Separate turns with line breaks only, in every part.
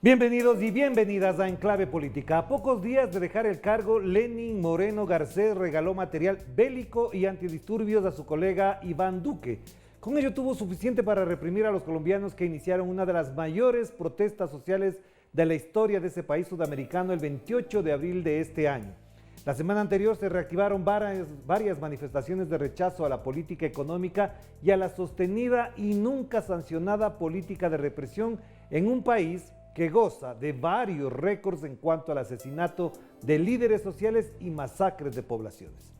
Bienvenidos y bienvenidas a Enclave Política. A pocos días de dejar el cargo, Lenín Moreno Garcés regaló material bélico y antidisturbios a su colega Iván Duque. Con ello tuvo suficiente para reprimir a los colombianos que iniciaron una de las mayores protestas sociales de la historia de ese país sudamericano el 28 de abril de este año. La semana anterior se reactivaron varias manifestaciones de rechazo a la política económica y a la sostenida y nunca sancionada política de represión en un país que goza de varios récords en cuanto al asesinato de líderes sociales y masacres de poblaciones.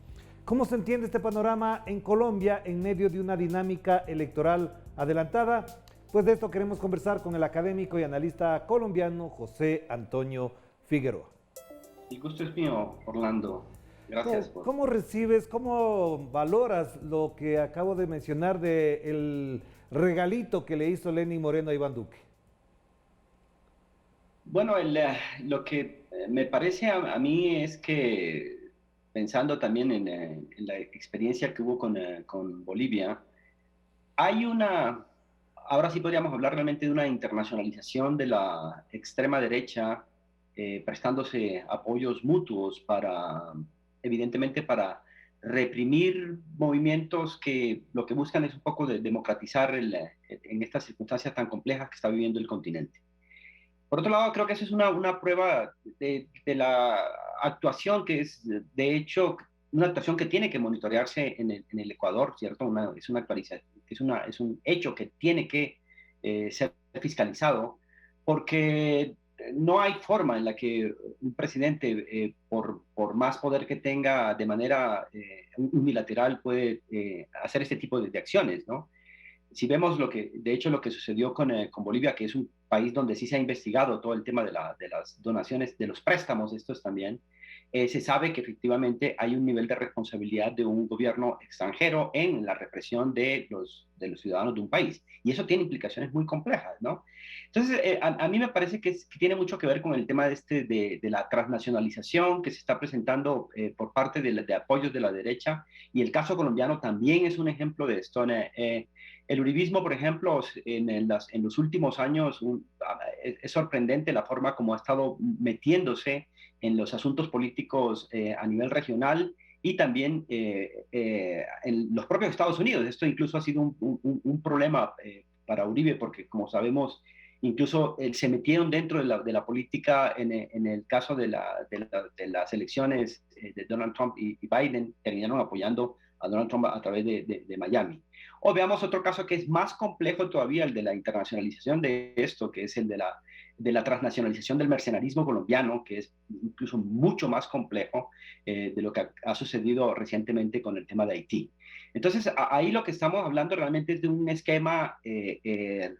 ¿Cómo se entiende este panorama en Colombia en medio de una dinámica electoral adelantada? Pues de esto queremos conversar con el académico y analista colombiano José Antonio Figueroa.
El gusto es mío, Orlando. Gracias.
¿Cómo recibes, cómo valoras lo que acabo de mencionar del regalito que le hizo Lenín Moreno a Iván Duque?
Bueno, lo que me parece a mí es que, pensando también en la experiencia que hubo con Bolivia, ahora sí podríamos hablar realmente de una internacionalización de la extrema derecha, prestándose apoyos mutuos evidentemente, para reprimir movimientos que lo que buscan es un poco de democratizar en estas circunstancias tan complejas que está viviendo el continente. Por otro lado, creo que eso es una prueba de la actuación que es, de hecho, una actuación que tiene que monitorearse en el Ecuador, ¿cierto? Es una actualización, es un hecho que tiene que ser fiscalizado, porque no hay forma en la que un presidente, por más poder que tenga de manera unilateral, puede hacer este tipo de acciones, ¿no? Si vemos de hecho, lo que sucedió con Bolivia, que es un país donde sí se ha investigado todo el tema de las donaciones, de los préstamos, estos también, se sabe que efectivamente hay un nivel de responsabilidad de un gobierno extranjero en la represión de los ciudadanos de un país. Y eso tiene implicaciones muy complejas, ¿no? Entonces, a mí me parece que tiene mucho que ver con el tema de la transnacionalización que se está presentando por parte de apoyos de la derecha. Y el caso colombiano también es un ejemplo de esto. El uribismo, por ejemplo, en los últimos años es sorprendente la forma como ha estado metiéndose en los asuntos políticos a nivel regional y también en los propios Estados Unidos. Esto incluso ha sido un problema para Uribe, porque como sabemos, incluso se metieron dentro de la política en el caso de las elecciones de Donald Trump y Biden, terminaron apoyando a Donald Trump a través de Miami. O veamos otro caso que es más complejo todavía, el de la internacionalización de esto, que es el de la transnacionalización del mercenarismo colombiano, que es incluso mucho más complejo de lo que ha sucedido recientemente con el tema de Haití. Entonces, ahí lo que estamos hablando realmente es de un esquema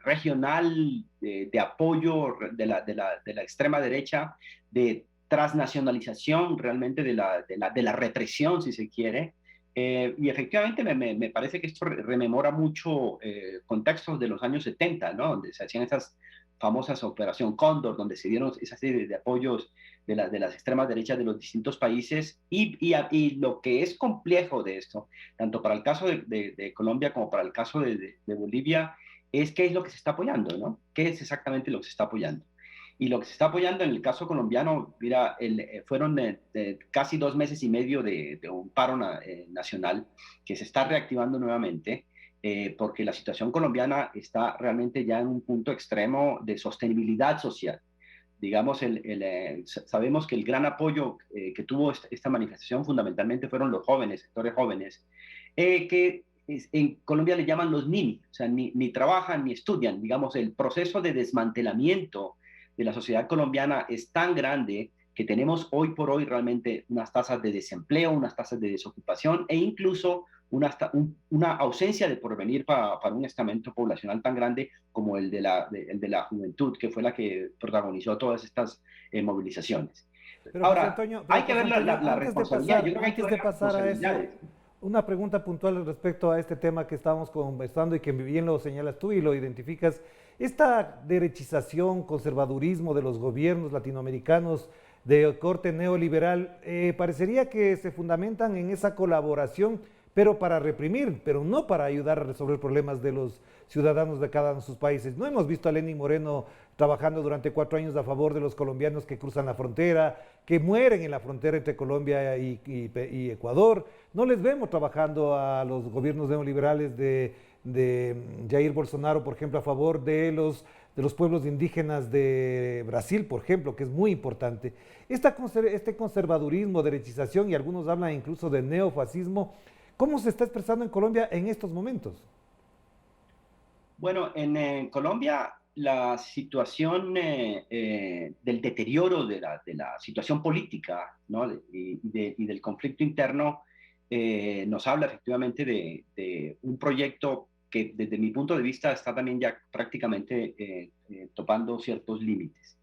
regional de apoyo de la extrema derecha, de transnacionalización realmente de la represión, si se quiere. Y efectivamente me parece que esto rememora mucho contextos de los años 70, ¿no? Donde se hacían esas famosas Operación Cóndor, donde se dieron esa serie de apoyos de las extremas derechas de los distintos países. Y lo que es complejo de esto, tanto para el caso de Colombia como para el caso de Bolivia, es qué es lo que se está apoyando, ¿no? ¿Qué es exactamente lo que se está apoyando? Y lo que se está apoyando en el caso colombiano, mira, fueron casi 2 meses y medio de un paro nacional que se está reactivando nuevamente, porque la situación colombiana está realmente ya en un punto extremo de sostenibilidad social. Digamos, sabemos que el gran apoyo que tuvo esta manifestación fundamentalmente fueron los jóvenes, sectores jóvenes, que en Colombia le llaman los NINI, o sea, ni trabajan ni estudian. Digamos, el proceso de desmantelamiento de la sociedad colombiana es tan grande que tenemos hoy por hoy realmente unas tasas de desempleo, unas tasas de desocupación e incluso una ausencia de porvenir para un estamento poblacional tan grande como el de la juventud, que fue la que protagonizó todas estas movilizaciones.
Pero José
Ahora,
Antonio,
hay que
José
ver
Antonio,
la responsabilidad. Yo creo que hay que
antes
ver
de
las
pasar a eso,
responsabilidades.
una pregunta puntual respecto a este tema que estábamos conversando y que bien lo señalas tú y lo identificas. Esta derechización, conservadurismo de los gobiernos latinoamericanos de corte neoliberal, parecería que se fundamentan en esa colaboración, pero para reprimir, pero no para ayudar a resolver problemas de los ciudadanos de cada uno de sus países. No hemos visto a Lenín Moreno trabajando durante 4 años a favor de los colombianos que cruzan la frontera, que mueren en la frontera entre Colombia y Ecuador. No les vemos trabajando a los gobiernos neoliberales de Jair Bolsonaro, por ejemplo, a favor de los pueblos indígenas de Brasil, por ejemplo, que es muy importante. Este conservadurismo, derechización, y algunos hablan incluso de neofascismo, ¿cómo se está expresando en Colombia en estos momentos?
Bueno, en Colombia la situación del deterioro de la situación política, ¿no? Y del conflicto interno nos habla efectivamente de un proyecto que desde mi punto de vista está también ya prácticamente topando ciertos límites.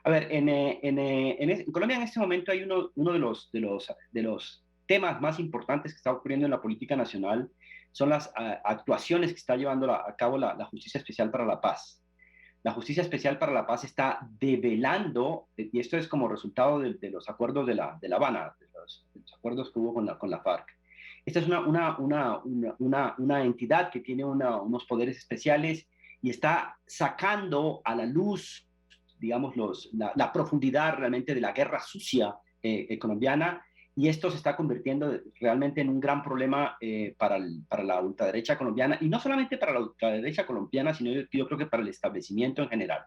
A ver, en Colombia en este momento hay uno de los temas más importantes que está ocurriendo en la política nacional, son las actuaciones que está llevando a cabo la Justicia Especial para la Paz. La Justicia Especial para la Paz está develando, y esto es como resultado de los acuerdos de La Habana, de los acuerdos que hubo con la FARC. Esta es una entidad que tiene unos poderes especiales y está sacando a la luz, digamos, la profundidad realmente de la guerra sucia colombiana, y esto se está convirtiendo realmente en un gran problema para la ultraderecha colombiana, y no solamente para la ultraderecha colombiana, sino yo creo que para el establecimiento en general.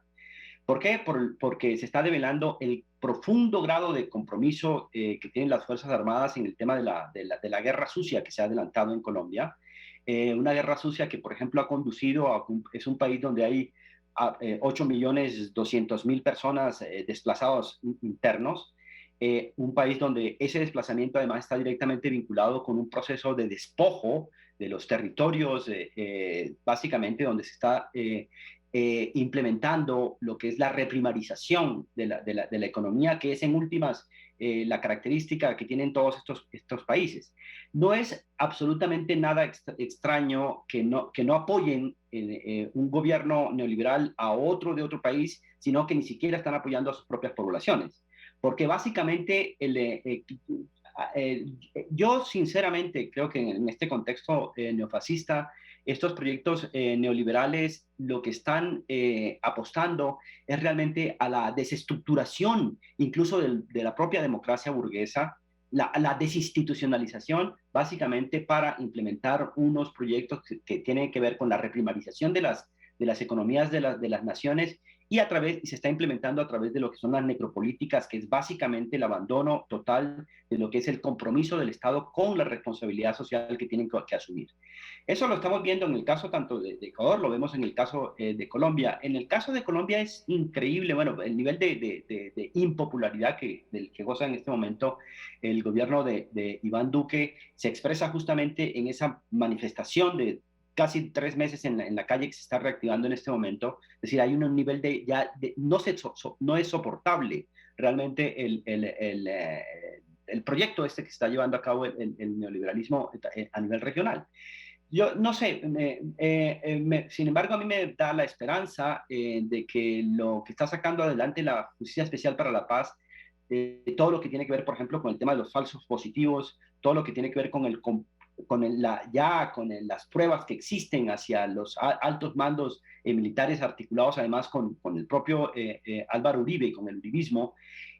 ¿Por qué? Porque se está develando el profundo grado de compromiso que tienen las Fuerzas Armadas en el tema de la guerra sucia que se ha adelantado en Colombia. Una guerra sucia que, por ejemplo, ha conducido es un país donde hay 8.200.000 personas desplazados internos, un país donde ese desplazamiento además está directamente vinculado con un proceso de despojo de los territorios, básicamente donde se está implementando lo que es la reprimarización de la economía, que es en últimas la característica que tienen todos estos países. No es absolutamente nada extraño que no apoyen un gobierno neoliberal a otro de otro país, sino que ni siquiera están apoyando a sus propias poblaciones. Porque básicamente yo sinceramente creo que en este contexto neofascista, estos proyectos neoliberales lo que están apostando es realmente a la desestructuración incluso de la propia democracia burguesa, la desinstitucionalización, básicamente para implementar unos proyectos que tienen que ver con la reprimarización de las economías de las naciones, y se está implementando a través de lo que son las necropolíticas, que es básicamente el abandono total de lo que es el compromiso del Estado con la responsabilidad social que tienen que asumir. Eso lo estamos viendo en el caso tanto de Ecuador, lo vemos en el caso de Colombia. En el caso de Colombia es increíble, bueno, el nivel de impopularidad del que goza en este momento el gobierno de Iván Duque se expresa justamente en esa manifestación de casi 3 meses en la calle que se está reactivando en este momento. Es decir, hay un nivel no es soportable realmente el proyecto este que está llevando a cabo el neoliberalismo a nivel regional. Yo no sé, sin embargo, a mí me da la esperanza de que lo que está sacando adelante la Justicia Especial para la Paz, todo lo que tiene que ver, por ejemplo, con el tema de los falsos positivos, todo lo que tiene que ver con las pruebas que existen hacia los altos mandos militares articulados además con el propio Álvaro Uribe y con el uribismo,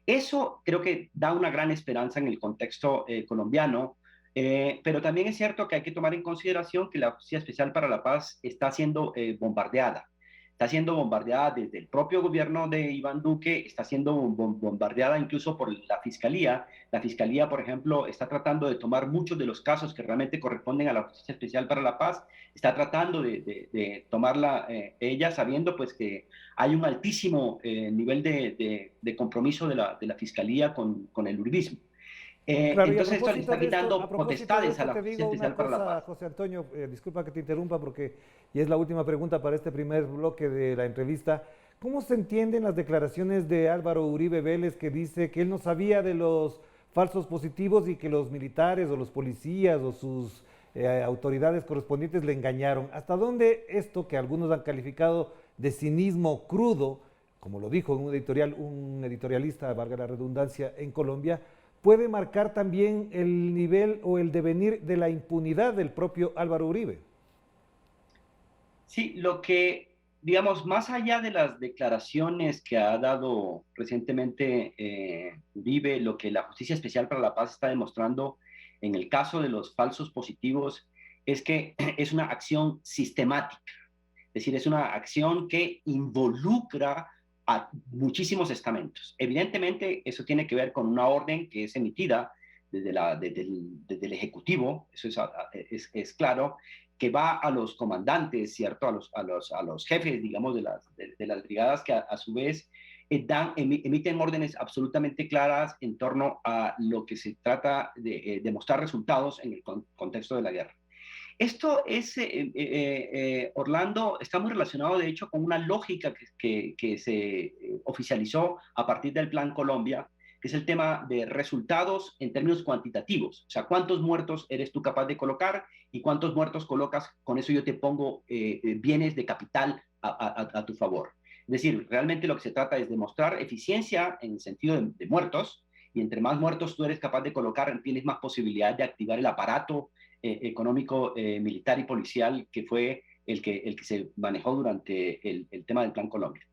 eso creo que da una gran esperanza en el contexto colombiano. Pero también es cierto que hay que tomar en consideración que la Justicia Especial para la Paz está siendo bombardeada. Está siendo bombardeada desde el propio gobierno de Iván Duque, está siendo bombardeada incluso por la Fiscalía. La Fiscalía, por ejemplo, está tratando de tomar muchos de los casos que realmente corresponden a la Justicia Especial para la Paz, está tratando de tomarla ella, sabiendo pues que hay un altísimo nivel de compromiso de la Fiscalía con el uribismo.
Claro, y
Entonces esto le está
a
quitando
propósito de
potestades a
esto
la
te
Justicia
digo una
Especial para la
cosa,
Paz.
José Antonio, disculpa que te interrumpa porque y es la última pregunta para este primer bloque de la entrevista. ¿Cómo se entienden las declaraciones de Álvaro Uribe Vélez, que dice que él no sabía de los falsos positivos y que los militares o los policías o sus autoridades correspondientes le engañaron? ¿Hasta dónde esto que algunos han calificado de cinismo crudo, como lo dijo un editorialista, valga la redundancia, en Colombia, puede marcar también el nivel o el devenir de la impunidad del propio Álvaro Uribe.
Sí, lo que, digamos, más allá de las declaraciones que ha dado recientemente Uribe, lo que la Justicia Especial para la Paz está demostrando en el caso de los falsos positivos es que es una acción sistemática, es decir, es una acción que involucra a muchísimos estamentos. Evidentemente, eso tiene que ver con una orden que es emitida desde el Ejecutivo, eso es claro, que va a los comandantes, ¿cierto? A los jefes, digamos, de las brigadas que a su vez emiten órdenes absolutamente claras en torno a lo que se trata de mostrar resultados en el contexto de la guerra. Esto es, Orlando, está muy relacionado de hecho con una lógica que se oficializó a partir del Plan Colombia, que es el tema de resultados en términos cuantitativos. O sea, cuántos muertos eres tú capaz de colocar y cuántos muertos colocas, con eso yo te pongo bienes de capital a tu favor. Es decir, realmente lo que se trata es de mostrar eficiencia en el sentido de muertos, y entre más muertos tú eres capaz de colocar, tienes más posibilidad de activar el aparato económico, militar y policial que fue el que se manejó durante el tema del Plan Colombia.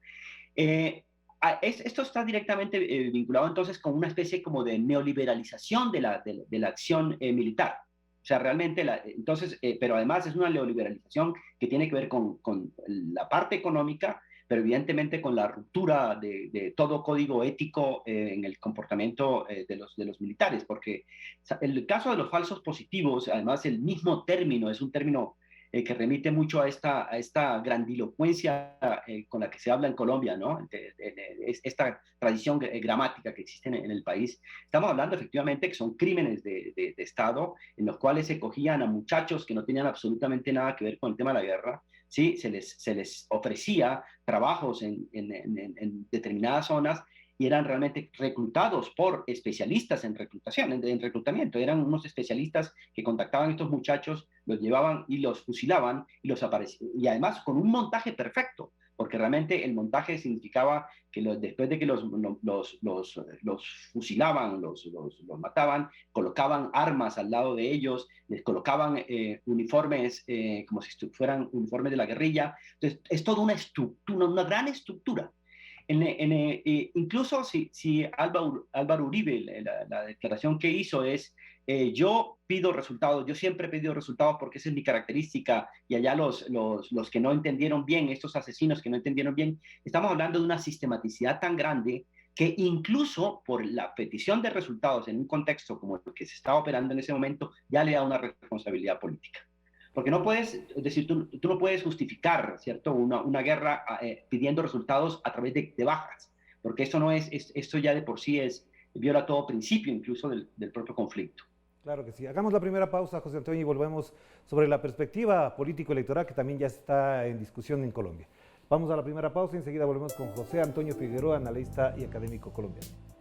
Esto está directamente vinculado entonces con una especie como de neoliberalización de la acción militar. O sea, realmente, entonces, pero además es una neoliberalización que tiene que ver con la parte económica, pero evidentemente con la ruptura de todo código ético en el comportamiento de los militares, porque el caso de los falsos positivos, además el mismo término, es un término que remite mucho a esta grandilocuencia con la que se habla en Colombia, ¿no? Esta tradición gramática que existe en el país. Estamos hablando efectivamente que son crímenes de Estado en los cuales se cogían a muchachos que no tenían absolutamente nada que ver con el tema de la guerra, ¿sí? Se les ofrecía trabajos en determinadas zonas y eran realmente reclutados por especialistas en reclutación, en reclutamiento. Eran unos especialistas que contactaban a estos muchachos, los llevaban y los fusilaban y además con un montaje perfecto, porque realmente el montaje significaba que después de que los fusilaban, los mataban, colocaban armas al lado de ellos, les colocaban uniformes como si fueran uniformes de la guerrilla. Entonces, es toda una estructura, una gran estructura. Incluso si Álvaro Uribe, la declaración que hizo es, yo pido resultados, yo siempre he pedido resultados porque esa es mi característica, y allá los que no entendieron bien, estos asesinos que no entendieron bien, estamos hablando de una sistematicidad tan grande que incluso por la petición de resultados en un contexto como el que se estaba operando en ese momento, ya le da una responsabilidad política. Porque no puedes, es decir, tú no puedes justificar, ¿cierto?, una guerra pidiendo resultados a través de bajas, porque esto no esto ya de por sí viola todo principio incluso del propio conflicto.
Claro que sí. Hagamos la primera pausa, José Antonio, y volvemos sobre la perspectiva político-electoral que también ya está en discusión en Colombia. Vamos a la primera pausa y enseguida volvemos con José Antonio Figueroa, analista y académico colombiano.